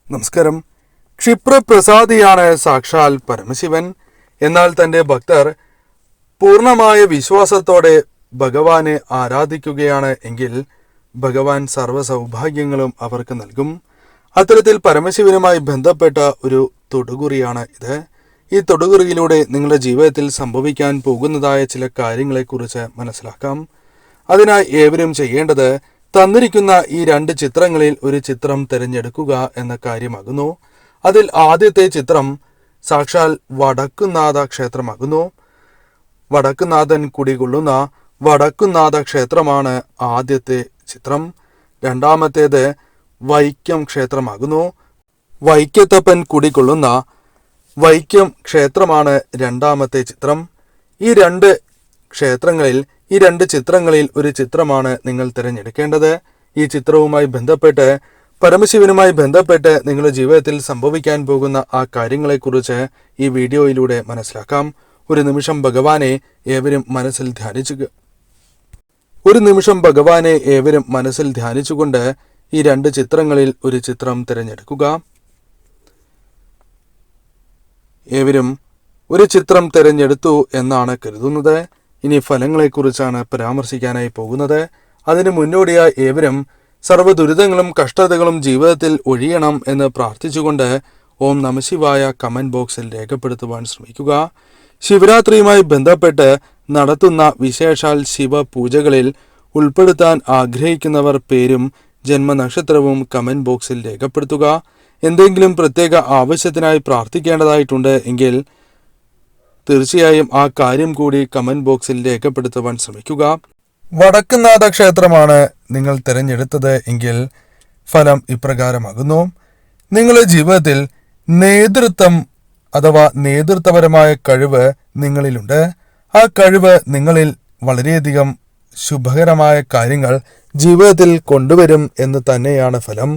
നമസ്കാരം. ക്ഷിപ്രപ്രസാദിയാണ് സാക്ഷാൽ പരമശിവൻ. എന്നാൽ തൻ്റെ ഭക്തർ പൂർണ്ണമായ വിശ്വാസത്തോടെ ഭഗവാനെ ആരാധിക്കുകയാണ് എങ്കിൽ ഭഗവാൻ സർവ്വ സൗഭാഗ്യങ്ങളും അവർക്ക് നൽകും. അത്തരത്തിൽ പരമശിവനുമായി ബന്ധപ്പെട്ട ഒരു തൊടുകുറിയാണ് ഇത്. ഈ തൊടുകുറിയിലൂടെ നിങ്ങളുടെ ജീവിതത്തിൽ സംഭവിക്കാൻ പോകുന്നതായ ചില കാര്യങ്ങളെക്കുറിച്ച് മനസ്സിലാക്കാം. അതിനായി ഏവരും ചെയ്യേണ്ടത് തന്നിരിക്കുന്ന ഈ 2 ചിത്രങ്ങളിൽ ഒരു ചിത്രം തിരഞ്ഞെടുക്കുക എന്ന കാര്യമാകുന്നു. അതിൽ ആദ്യത്തെ ചിത്രം സാക്ഷാൽ വടക്കുംനാഥ ക്ഷേത്രമാകുന്നു. വടക്കുംനാഥൻ കുടികൊള്ളുന്ന വടക്കുംനാഥ ക്ഷേത്രമാണ് ആദ്യത്തെ ചിത്രം. രണ്ടാമത്തേത് വൈക്കം ക്ഷേത്രമാകുന്നു. വൈക്കത്തപ്പൻ കുടികൊള്ളുന്ന വൈക്കം ക്ഷേത്രമാണ് രണ്ടാമത്തെ ചിത്രം. ഈ 2 ചിത്രങ്ങളിൽ ഒരു ചിത്രമാണ് നിങ്ങൾ തിരഞ്ഞെടുക്കേണ്ടത്. ഈ ചിത്രവുമായി ബന്ധപ്പെട്ട് പരമശിവനുമായി ബന്ധപ്പെട്ട് നിങ്ങളുടെ ജീവിതത്തിൽ സംഭവിക്കാൻ പോകുന്ന ആ കാര്യങ്ങളെക്കുറിച്ച് ഈ വീഡിയോയിലൂടെ മനസ്സിലാക്കാം. ഒരു നിമിഷം ഭഗവാനെ ഏവരും മനസ്സിൽ ധ്യാനിച്ചുകൊണ്ട് ഈ 2 ചിത്രങ്ങളിൽ ഒരു ചിത്രം തിരഞ്ഞെടുക്കുക. ഏവരും ഒരു ചിത്രം തിരഞ്ഞെടുത്തു എന്നാണ് കരുതുന്നത്. ഇനി ഫലങ്ങളെക്കുറിച്ചാണ് പരാമർശിക്കാനായി പോകുന്നത്. അതിന് മുന്നോടിയായി ഏവരും സർവ്വ ദുരിതങ്ങളും കഷ്ടതകളും ജീവിതത്തിൽ ഒഴിയണം എന്ന് പ്രാർത്ഥിച്ചുകൊണ്ട് ഓം നമഃശിവായ കമന്റ് ബോക്സിൽ രേഖപ്പെടുത്തുവാൻ ശ്രമിക്കുക. ശിവരാത്രിയുമായി ബന്ധപ്പെട്ട് നടത്തുന്ന വിശേഷാൽ ശിവ പൂജകളിൽ ഉൾപ്പെടുത്താൻ ആഗ്രഹിക്കുന്നവർ പേരും ജന്മനക്ഷത്രവും കമന്റ് ബോക്സിൽ രേഖപ്പെടുത്തുക. എന്തെങ്കിലും പ്രത്യേക ആവശ്യത്തിനായി പ്രാർത്ഥിക്കേണ്ടതായിട്ടുണ്ട് എങ്കിൽ തീർച്ചയായും ആ കാര്യം കൂടി കമന്റ് ബോക്സിൽ രേഖപ്പെടുത്തുവാൻ ശ്രമിക്കുക. വടക്കുംനാഥ ക്ഷേത്രമാണ് നിങ്ങൾ തിരഞ്ഞെടുത്തത് എങ്കിൽ ഫലം ഇപ്രകാരമാകുന്നു. നിങ്ങളുടെ ജീവിതത്തിൽ നേതൃത്വപരമായ കഴിവ് നിങ്ങളിലുണ്ട്. ആ കഴിവ് നിങ്ങളിൽ വളരെയധികം ശുഭകരമായ കാര്യങ്ങൾ ജീവിതത്തിൽ കൊണ്ടുവരും എന്ന് തന്നെയാണ് ഫലം.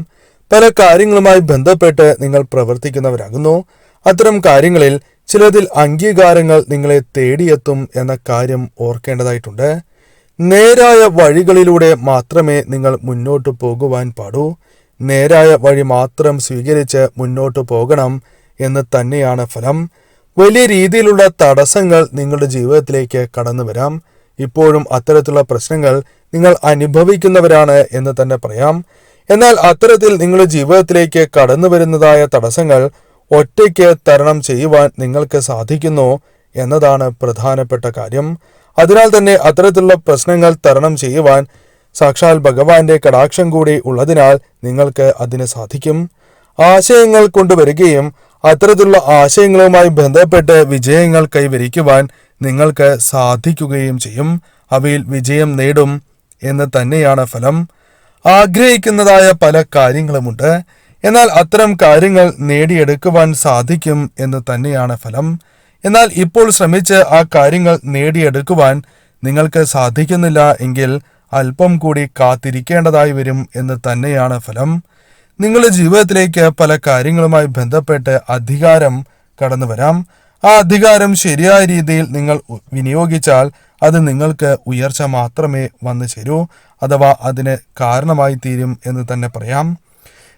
പല കാര്യങ്ങളുമായി ബന്ധപ്പെട്ട് നിങ്ങൾ പ്രവർത്തിക്കുന്നവരാകുന്നു. അത്തരം കാര്യങ്ങളിൽ ചിലതിൽ അംഗീകാരങ്ങൾ നിങ്ങളെ തേടിയെത്തും എന്ന കാര്യം ഓർക്കേണ്ടതായിട്ടുണ്ട്. നേരായ വഴികളിലൂടെ മാത്രമേ നിങ്ങൾ മുന്നോട്ട് പോകുവാൻ പാടൂ. നേരായ വഴി മാത്രം സ്വീകരിച്ച് മുന്നോട്ട് പോകണം എന്ന് തന്നെയാണ് ഫലം. വലിയ രീതിയിലുള്ള തടസ്സങ്ങൾ നിങ്ങളുടെ ജീവിതത്തിലേക്ക് കടന്നു വരാം. ഇപ്പോഴും അത്തരത്തിലുള്ള പ്രശ്നങ്ങൾ നിങ്ങൾ അനുഭവിക്കുന്നവരാണ് എന്ന് തന്നെ പറയാം. എന്നാൽ അത്തരത്തിൽ നിങ്ങളുടെ ജീവിതത്തിലേക്ക് കടന്നു വരുന്നതായ തടസ്സങ്ങൾ ഒറ്റയ്ക്ക് തരണം ചെയ്യുവാൻ നിങ്ങൾക്ക് സാധിക്കുന്നു എന്നതാണ് പ്രധാനപ്പെട്ട കാര്യം. അതിനാൽ തന്നെ അത്തരത്തിലുള്ള പ്രശ്നങ്ങൾ തരണം ചെയ്യുവാൻ സാക്ഷാൽ ഭഗവാന്റെ കടാക്ഷം കൂടി ഉള്ളതിനാൽ നിങ്ങൾക്ക് അതിന് സാധിക്കും. ആശയങ്ങൾ കൊണ്ടുവരികയും അത്തരത്തിലുള്ള ആശയങ്ങളുമായി ബന്ധപ്പെട്ട് വിജയങ്ങൾ കൈവരിക്കുവാൻ നിങ്ങൾക്ക് സാധിക്കുകയും ചെയ്യും. അവയിൽ വിജയം നേടും എന്ന് തന്നെയാണ് ഫലം. ആഗ്രഹിക്കുന്നതായ പല കാര്യങ്ങളുമുണ്ട്. എന്നാൽ അത്തരം കാര്യങ്ങൾ നേടിയെടുക്കുവാൻ സാധിക്കും എന്ന് തന്നെയാണ് ഫലം. എന്നാൽ ഇപ്പോൾ ശ്രമിച്ച് ആ കാര്യങ്ങൾ നേടിയെടുക്കുവാൻ നിങ്ങൾക്ക് സാധിക്കുന്നില്ല എങ്കിൽ അല്പം കൂടി കാത്തിരിക്കേണ്ടതായി വരും എന്ന് തന്നെയാണ് ഫലം. നിങ്ങളുടെ ജീവിതത്തിലേക്ക് പല കാര്യങ്ങളുമായി ബന്ധപ്പെട്ട് അധികാരം കടന്നു വരാം. ആ അധികാരം ശരിയായ രീതിയിൽ നിങ്ങൾ വിനിയോഗിച്ചാൽ അത് നിങ്ങൾക്ക് ഉയർച്ച മാത്രമേ വന്നു ചേരൂ, അഥവാ അതിന് കാരണമായി തീരും എന്ന് തന്നെ പറയാം.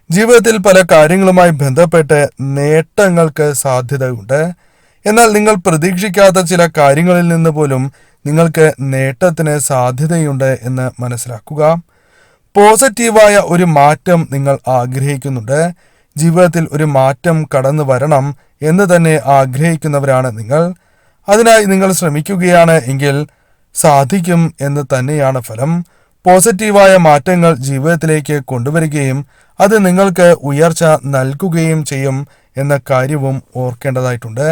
ജീവിതത്തിൽ പല കാര്യങ്ങളുമായി ബന്ധപ്പെട്ട് നേട്ടങ്ങൾക്ക് സാധ്യതയുണ്ട്. എന്നാൽ നിങ്ങൾ പ്രതീക്ഷിക്കാത്ത ചില കാര്യങ്ങളിൽ നിന്ന് പോലും നിങ്ങൾക്ക് നേട്ടത്തിന് സാധ്യതയുണ്ട് എന്ന് മനസ്സിലാക്കുക. പോസിറ്റീവായ ഒരു മാറ്റം നിങ്ങൾ ആഗ്രഹിക്കുന്നുണ്ട്. ജീവിതത്തിൽ ഒരു മാറ്റം കടന്നു വരണം എന്ന് തന്നെ ആഗ്രഹിക്കുന്നവരാണ് നിങ്ങൾ. അതിനായി നിങ്ങൾ ശ്രമിക്കുകയാണ് എങ്കിൽ സാധിക്കും എന്ന് തന്നെയാണ് ഫലം. പോസിറ്റീവായ മാറ്റങ്ങൾ ജീവിതത്തിലേക്ക് കൊണ്ടുവരികയും അത് നിങ്ങൾക്ക് ഉയർച്ച നൽകുകയും ചെയ്യും എന്ന കാര്യവും ഓർക്കേണ്ടതായിട്ടുണ്ട്.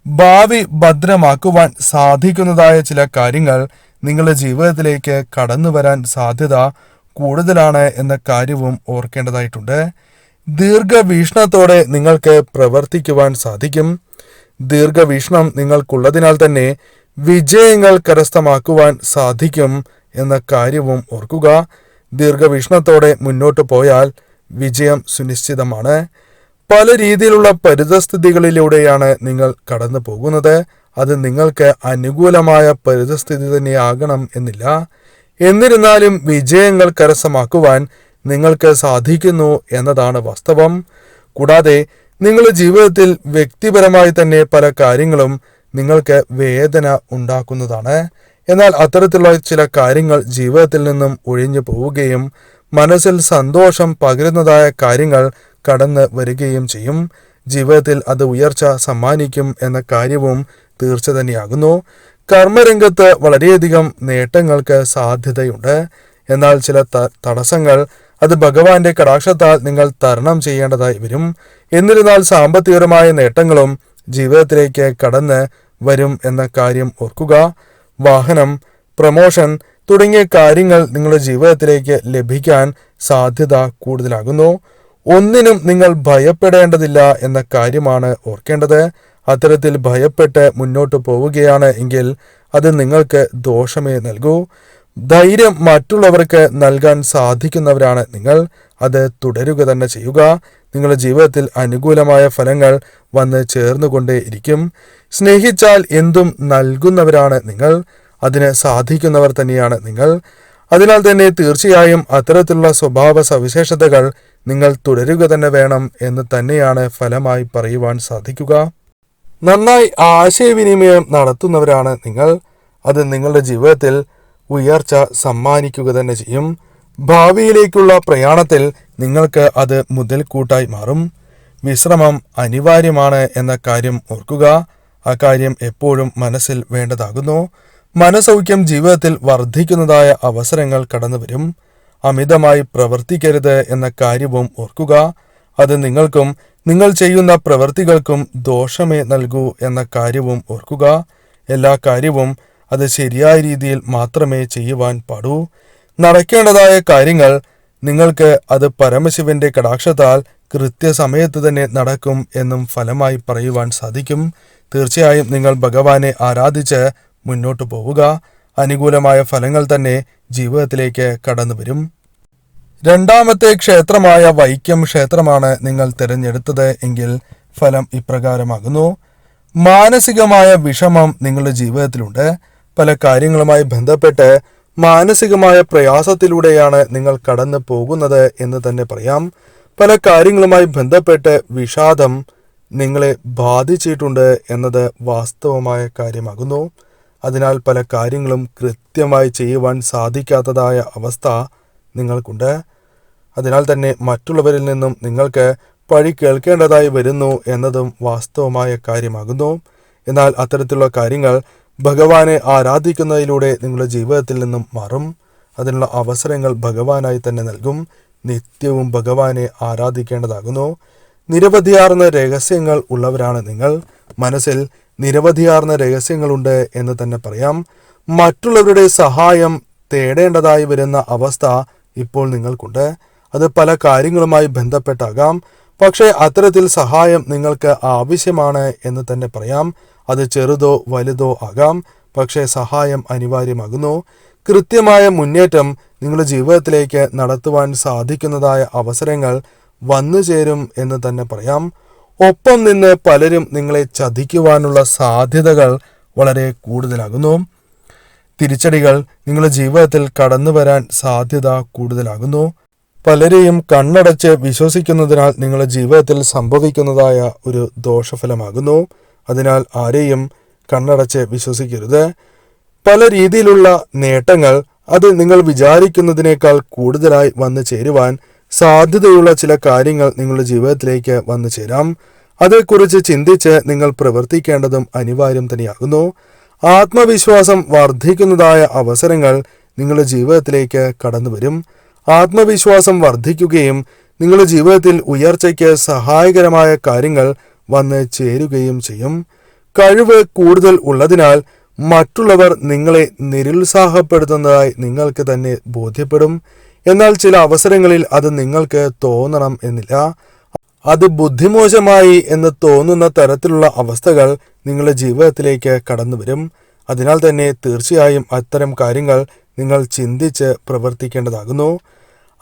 ഭാവി ഭദ്രമാക്കുവാൻ സാധിക്കുന്നതായ ചില കാര്യങ്ങൾ നിങ്ങളുടെ ജീവിതത്തിലേക്ക് കടന്നു വരാൻ സാധ്യത കൂടുതലാണ് എന്ന കാര്യവും ഓർക്കേണ്ടതായിട്ടുണ്ട്. ദീർഘവീക്ഷണത്തോടെ നിങ്ങൾക്ക് പ്രവർത്തിക്കുവാൻ സാധിക്കും. ദീർഘവീക്ഷണം നിങ്ങൾക്കുള്ളതിനാൽ തന്നെ വിജയങ്ങൾ കരസ്ഥമാക്കുവാൻ സാധിക്കും എന്ന കാര്യവും ഓർക്കുക. ദീർഘവീക്ഷണത്തോടെ മുന്നോട്ട് പോയാൽ വിജയം സുനിശ്ചിതമാണ്. പല രീതിയിലുള്ള പരിതസ്ഥിതികളിലൂടെയാണ് നിങ്ങൾ കടന്നു പോകുന്നത്. അത് നിങ്ങൾക്ക് അനുകൂലമായ പരിതസ്ഥിതി തന്നെയാകണം എന്നില്ല. എന്നിരുന്നാലും വിജയങ്ങൾ കരസ്ഥമാക്കുവാൻ നിങ്ങൾക്ക് സാധിക്കുന്നു എന്നതാണ് വാസ്തവം. കൂടാതെ നിങ്ങളുടെ ജീവിതത്തിൽ വ്യക്തിപരമായി തന്നെ പല കാര്യങ്ങളും നിങ്ങൾക്ക് വേദന ഉണ്ടാക്കുന്നതാണ്. എന്നാൽ അത്തരത്തിലുള്ള ചില കാര്യങ്ങൾ ജീവിതത്തിൽ നിന്നും ഒഴിഞ്ഞു പോവുകയും മനസ്സിൽ സന്തോഷം പകരുന്നതായ കാര്യങ്ങൾ കടന്നു വരികയും ചെയ്യും. ജീവിതത്തിൽ അത് ഉയർച്ച സമ്മാനിക്കും എന്ന കാര്യവും തീർച്ച തന്നെയാകുന്നു. കർമ്മരംഗത്ത് വളരെയധികം നേട്ടങ്ങൾക്ക് സാധ്യതയുണ്ട്. എന്നാൽ ചില തടസ്സങ്ങൾ അത് ഭഗവാന്റെ കടാക്ഷത്താൽ നിങ്ങൾ തരണം ചെയ്യേണ്ടതായി വരും. എന്നിരുന്നാൽ സാമ്പത്തികപരമായ നേട്ടങ്ങളും ജീവിതത്തിലേക്ക് കടന്ന് വരും എന്ന കാര്യം ഓർക്കുക. വാഹനം, പ്രമോഷൻ തുടങ്ങിയ കാര്യങ്ങൾ നിങ്ങളുടെ ജീവിതത്തിലേക്ക് ലഭിക്കാൻ സാധ്യത കൂടുതലാകുന്നു. ഒന്നിനും നിങ്ങൾ ഭയപ്പെടേണ്ടതില്ല എന്ന കാര്യമാണ് ഓർക്കേണ്ടത്. അത്തരത്തിൽ ഭയപ്പെട്ട് മുന്നോട്ട് പോവുകയാണ് എങ്കിൽ അത് നിങ്ങൾക്ക് ദോഷമേ നൽകൂ. ധൈര്യം മറ്റുള്ളവർക്ക് നൽകാൻ സാധിക്കുന്നവരാണ് നിങ്ങൾ. അത് തുടരുക തന്നെ ചെയ്യുക. നിങ്ങളുടെ ജീവിതത്തിൽ അനുകൂലമായ ഫലങ്ങൾ വന്ന് ചേർന്നുകൊണ്ടേയിരിക്കും. സ്നേഹിച്ചാൽ എന്തും നൽകുന്നവരാണ് നിങ്ങൾ. അതിന് സാധിക്കുന്നവർ തന്നെയാണ് നിങ്ങൾ. അതിനാൽ തന്നെ തീർച്ചയായും അത്തരത്തിലുള്ള സ്വഭാവ സവിശേഷതകൾ നിങ്ങൾ തുടരുക തന്നെ വേണം എന്ന് തന്നെയാണ് ഫലമായി പറയുവാൻ സാധിക്കുക. നന്നായി ആശയവിനിമയം നടത്തുന്നവരാണ് നിങ്ങൾ. അത് നിങ്ങളുടെ ജീവിതത്തിൽ ഉയർച്ച സമ്മാനിക്കുക തന്നെ ചെയ്യും. ഭാവിയിലേക്കുള്ള പ്രയാണത്തിൽ നിങ്ങൾക്ക് അത് മുതൽക്കൂട്ടായി മാറും. വിശ്രമം അനിവാര്യമാണ് എന്ന കാര്യം ഓർക്കുക. ആ കാര്യം എപ്പോഴും മനസ്സിൽ വേണ്ടതാകുന്നു. മനസൗഖ്യം ജീവിതത്തിൽ വർദ്ധിക്കുന്നതായ അവസരങ്ങൾ കടന്നുവരും. അമിതമായി പ്രവർത്തിക്കരുത് എന്ന കാര്യവും ഓർക്കുക. അത് നിങ്ങൾക്കും നിങ്ങൾ ചെയ്യുന്ന പ്രവൃത്തികൾക്കും ദോഷമേ നൽകൂ എന്ന കാര്യവും ഓർക്കുക. എല്ലാ കാര്യവും അത് ശരിയായ രീതിയിൽ മാത്രമേ ചെയ്യുവാൻ പാടൂ. നടക്കേണ്ടതായ കാര്യങ്ങൾ നിങ്ങൾക്ക് അത് പരമശിവന്റെ കടാക്ഷത്താൽ കൃത്യസമയത്ത് തന്നെ നടക്കും എന്നും ഫലമായി പറയുവാൻ സാധിക്കും. തീർച്ചയായും നിങ്ങൾ ഭഗവാനെ ആരാധിച്ച് മുന്നോട്ട് പോവുക. അനുകൂലമായ ഫലങ്ങൾ തന്നെ ജീവിതത്തിലേക്ക് കടന്നു വരും. രണ്ടാമത്തെ ക്ഷേത്രമായ വൈക്കം ക്ഷേത്രമാണ് നിങ്ങൾ തിരഞ്ഞെടുത്തത് എങ്കിൽ ഫലം ഇപ്രകാരമാകുന്നു. മാനസികമായ വിഷമം നിങ്ങളുടെ ജീവിതത്തിലുണ്ട്. പല കാര്യങ്ങളുമായി ബന്ധപ്പെട്ട് മാനസികമായ പ്രയാസത്തിലൂടെയാണ് നിങ്ങൾ കടന്നു പോകുന്നത് എന്ന് തന്നെ പറയാം. പല കാര്യങ്ങളുമായി ബന്ധപ്പെട്ട് വിഷാദം നിങ്ങളെ ബാധിച്ചിട്ടുണ്ട് എന്നത് വാസ്തവമായ കാര്യമാകുന്നു. അതിനാൽ പല കാര്യങ്ങളും കൃത്യമായി ചെയ്യുവാൻ സാധിക്കാത്തതായ അവസ്ഥ നിങ്ങൾക്കുണ്ട്. അതിനാൽ തന്നെ മറ്റുള്ളവരിൽ നിന്നും നിങ്ങൾക്ക് പഴി കേൾക്കേണ്ടതായി വരുന്നു എന്നതും വാസ്തവമായ കാര്യമാകുന്നു. എന്നാൽ അത്തരത്തിലുള്ള കാര്യങ്ങൾ ഭഗവാനെ ആരാധിക്കുന്നതിലൂടെ നിങ്ങളുടെ ജീവിതത്തിൽ നിന്നും മാറും. അതിനുള്ള അവസരങ്ങൾ ഭഗവാനായി തന്നെ നൽകും. നിത്യവും ഭഗവാനെ ആരാധിക്കേണ്ടതാകുന്നു. നിരവധിയാർന്ന രഹസ്യങ്ങൾ ഉള്ളവരാണ് നിങ്ങൾ. മനസ്സിൽ നിരവധിയാർന്ന രഹസ്യങ്ങളുണ്ട് എന്ന് തന്നെ പറയാം. മറ്റുള്ളവരുടെ സഹായം തേടേണ്ടതായി വരുന്ന അവസ്ഥ ഇപ്പോൾ നിങ്ങൾക്കുണ്ട്. അത് പല കാര്യങ്ങളുമായി ബന്ധപ്പെട്ടാകാം. പക്ഷേ അത്തരത്തിൽ സഹായം നിങ്ങൾക്ക് ആവശ്യമാണ് എന്ന് തന്നെ പറയാം. അത് ചെറുതോ വലുതോ ആകാം. പക്ഷേ സഹായം അനിവാര്യമാകുന്നു. കൃത്യമായ മുന്നേറ്റം നിങ്ങളുടെ ജീവിതത്തിലേക്ക് നടത്തുവാൻ സാധിക്കുന്നതായ അവസരങ്ങൾ വന്നു ചേരും എന്ന് തന്നെ പറയാം. ഒപ്പം നിന്ന് പലരും നിങ്ങളെ ചതിക്കുവാനുള്ള സാധ്യതകൾ വളരെ കൂടുതലാകുന്നു. തിരിച്ചടികൾ നിങ്ങളുടെ ജീവിതത്തിൽ കടന്നു വരാൻ സാധ്യത കൂടുതലാകുന്നു. പലരെയും കണ്ണടച്ച് വിശ്വസിക്കുന്നതിനാൽ നിങ്ങളുടെ ജീവിതത്തിൽ സംഭവിക്കുന്നതായ ഒരു ദോഷഫലമാകുന്നു. അതിനാൽ ആരെയും കണ്ണടച്ച് വിശ്വസിക്കരുത്. പല രീതിയിലുള്ള നേട്ടങ്ങൾ അത് നിങ്ങൾ വിചാരിക്കുന്നതിനേക്കാൾ കൂടുതലായി വന്നു ചേരുവാൻ സാധ്യതയുള്ള ചില കാര്യങ്ങൾ നിങ്ങളുടെ ജീവിതത്തിലേക്ക് വന്നു ചേരാം. അതേക്കുറിച്ച് ചിന്തിച്ച് നിങ്ങൾ പ്രവർത്തിക്കേണ്ടതും അനിവാര്യം തന്നെയാകുന്നു. ആത്മവിശ്വാസം വർദ്ധിക്കുന്നതായ അവസരങ്ങൾ നിങ്ങളുടെ ജീവിതത്തിലേക്ക് കടന്നു വരും. ആത്മവിശ്വാസം വർദ്ധിക്കുകയും നിങ്ങളുടെ ജീവിതത്തിൽ ഉയർച്ചയ്ക്ക് സഹായകരമായ കാര്യങ്ങൾ വന്ന് ചേരുകയും ചെയ്യും. കഴിവ് കൂടുതൽ ഉള്ളതിനാൽ മറ്റുള്ളവർ നിങ്ങളെ നിരുത്സാഹപ്പെടുത്തുന്നതായി നിങ്ങൾക്ക് തന്നെ ബോധ്യപ്പെടും. എന്നാൽ ചില അവസരങ്ങളിൽ അത് നിങ്ങൾക്ക് തോന്നണം എന്നില്ല. അത് ബുദ്ധിമോശമായി എന്ന് തോന്നുന്ന തരത്തിലുള്ള അവസ്ഥകൾ നിങ്ങളുടെ ജീവിതത്തിലേക്ക് കടന്നു വരും. അതിനാൽ തന്നെ തീർച്ചയായും അത്തരം കാര്യങ്ങൾ നിങ്ങൾ ചിന്തിച്ച് പ്രവർത്തിക്കേണ്ടതാകുന്നു.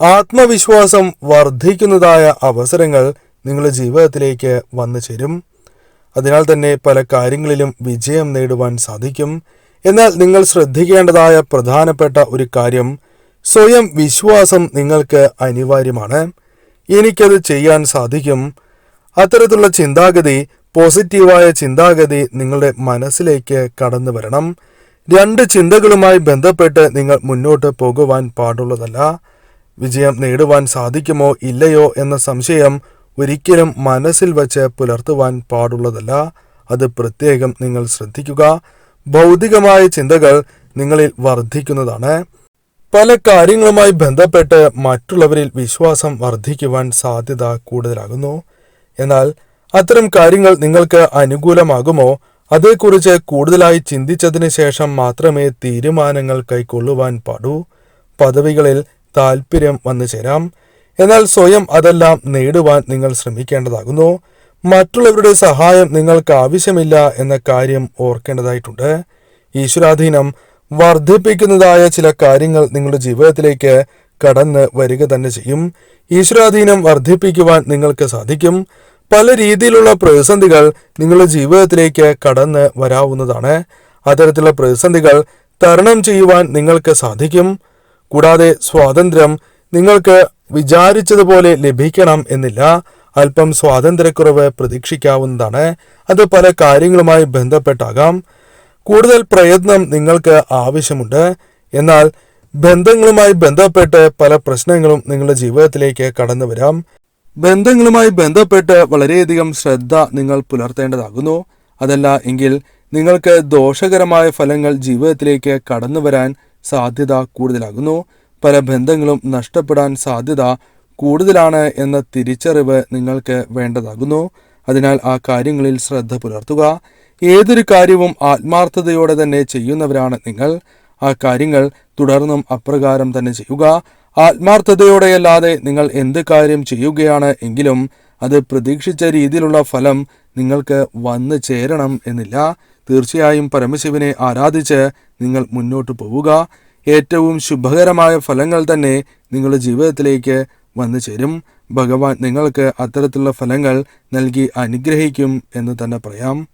ആത്മവിശ്വാസം വർദ്ധിക്കുന്നതായ അവസരങ്ങൾ നിങ്ങളുടെ ജീവിതത്തിലേക്ക് വന്നു ചേരും. അതിനാൽ തന്നെ പല കാര്യങ്ങളിലും വിജയം നേടുവാൻ സാധിക്കും. എന്നാൽ നിങ്ങൾ ശ്രദ്ധിക്കേണ്ടതായ പ്രധാനപ്പെട്ട ഒരു കാര്യം, സ്വയം വിശ്വാസം നിങ്ങൾക്ക് അനിവാര്യമാണ്. എനിക്കത് ചെയ്യാൻ സാധിക്കും, അത്തരത്തിലുള്ള ചിന്താഗതി, പോസിറ്റീവായ ചിന്താഗതി നിങ്ങളുടെ മനസ്സിലേക്ക് കടന്നു വരണം. രണ്ട് ചിന്തകളുമായി ബന്ധപ്പെട്ട് നിങ്ങൾ മുന്നോട്ട് പോകുവാൻ പാടുള്ളതല്ല. വിജയം നേടുവാൻ സാധിക്കുമോ ഇല്ലയോ എന്ന സംശയം ഒരിക്കലും മനസ്സിൽ വച്ച് പുലർത്തുവാൻ പാടുള്ളതല്ല. അത് പ്രത്യേകം നിങ്ങൾ ശ്രദ്ധിക്കുക. ഭൗതികമായ ചിന്തകൾ നിങ്ങളിൽ വർദ്ധിക്കുന്നതാണ്. പല കാര്യങ്ങളുമായി ബന്ധപ്പെട്ട് മറ്റുള്ളവരിൽ വിശ്വാസം വർദ്ധിക്കുവാൻ സാധ്യത കൂടുതലാകുന്നു. എന്നാൽ അത്തരം കാര്യങ്ങൾ നിങ്ങൾക്ക് അനുകൂലമാകുമോ, അതേക്കുറിച്ച് കൂടുതലായി ചിന്തിച്ചതിന് ശേഷം മാത്രമേ തീരുമാനങ്ങൾ കൈക്കൊള്ളുവാൻ പാടൂ. പദവികളിൽ താല്പര്യം വന്നു ചേരാം, എന്നാൽ സ്വയം അതെല്ലാം നേടുവാൻ നിങ്ങൾ ശ്രമിക്കേണ്ടതാകുന്നു. മറ്റുള്ളവരുടെ സഹായം നിങ്ങൾക്ക് ആവശ്യമില്ല എന്ന കാര്യം ഓർക്കേണ്ടതായിട്ടുണ്ട്. ഈശ്വരാധീനം വർദ്ധിപ്പിക്കുന്നതായ ചില കാര്യങ്ങൾ നിങ്ങളുടെ ജീവിതത്തിലേക്ക് കടന്ന് വരിക തന്നെ ചെയ്യും. ഈശ്വരാധീനം വർദ്ധിപ്പിക്കുവാൻ നിങ്ങൾക്ക് സാധിക്കും. പല രീതിയിലുള്ള പ്രതിസന്ധികൾ നിങ്ങളുടെ ജീവിതത്തിലേക്ക് കടന്ന് വരാവുന്നതാണ്. അത്തരത്തിലുള്ള പ്രതിസന്ധികൾ തരണം ചെയ്യുവാൻ നിങ്ങൾക്ക് സാധിക്കും. കൂടാതെ സ്വാതന്ത്ര്യം നിങ്ങൾക്ക് വിചാരിച്ചതുപോലെ ലഭിക്കണം എന്നില്ല. അല്പം സ്വാതന്ത്ര്യക്കുറവ് പ്രതീക്ഷിക്കാവുന്നതാണ്. അത് പല കാര്യങ്ങളുമായി ബന്ധപ്പെട്ടാകാം. കൂടുതൽ പ്രയത്നം നിങ്ങൾക്ക് ആവശ്യമുണ്ട്. എന്നാൽ ബന്ധങ്ങളുമായി ബന്ധപ്പെട്ട് പല പ്രശ്നങ്ങളും നിങ്ങളുടെ ജീവിതത്തിലേക്ക് കടന്നു വരാം. ബന്ധങ്ങളുമായി ബന്ധപ്പെട്ട് വളരെയധികം ശ്രദ്ധ നിങ്ങൾ പുലർത്തേണ്ടതാകുന്നു. അതല്ല എങ്കിൽ നിങ്ങൾക്ക് ദോഷകരമായ ഫലങ്ങൾ ജീവിതത്തിലേക്ക് കടന്നു വരാൻ സാധ്യത കൂടുതലാകുന്നു. പല ബന്ധങ്ങളും നഷ്ടപ്പെടാൻ സാധ്യത കൂടുതലാണ് എന്ന തിരിച്ചറിവ് നിങ്ങൾക്ക് വേണ്ടതാകുന്നു. അതിനാൽ ആ കാര്യങ്ങളിൽ ശ്രദ്ധ പുലർത്തുക. ഏതൊരു കാര്യവും ആത്മാർത്ഥതയോടെ തന്നെ ചെയ്യുന്നവരാണ് നിങ്ങൾ. ആ കാര്യങ്ങൾ തുടർന്നും അപ്രകാരം തന്നെ ചെയ്യുക. ആത്മാർത്ഥതയോടെയല്ലാതെ നിങ്ങൾ എന്ത് കാര്യം ചെയ്യുകയാണ് എങ്കിലും അത് പ്രതീക്ഷിച്ച രീതിയിലുള്ള ഫലം നിങ്ങൾക്ക് വന്നു ചേരണം എന്നില്ല. തീർച്ചയായും പരമശിവനെ ആരാധിച്ച് നിങ്ങൾ മുന്നോട്ട് പോവുക. ഏറ്റവും ശുഭകരമായ ഫലങ്ങൾ തന്നെ നിങ്ങളുടെ ജീവിതത്തിലേക്ക് വന്നു ചേരും. ഭഗവാൻ നിങ്ങൾക്ക് അത്തരത്തിലുള്ള ഫലങ്ങൾ നൽകി അനുഗ്രഹിക്കും എന്ന് തന്നെ പറയാം.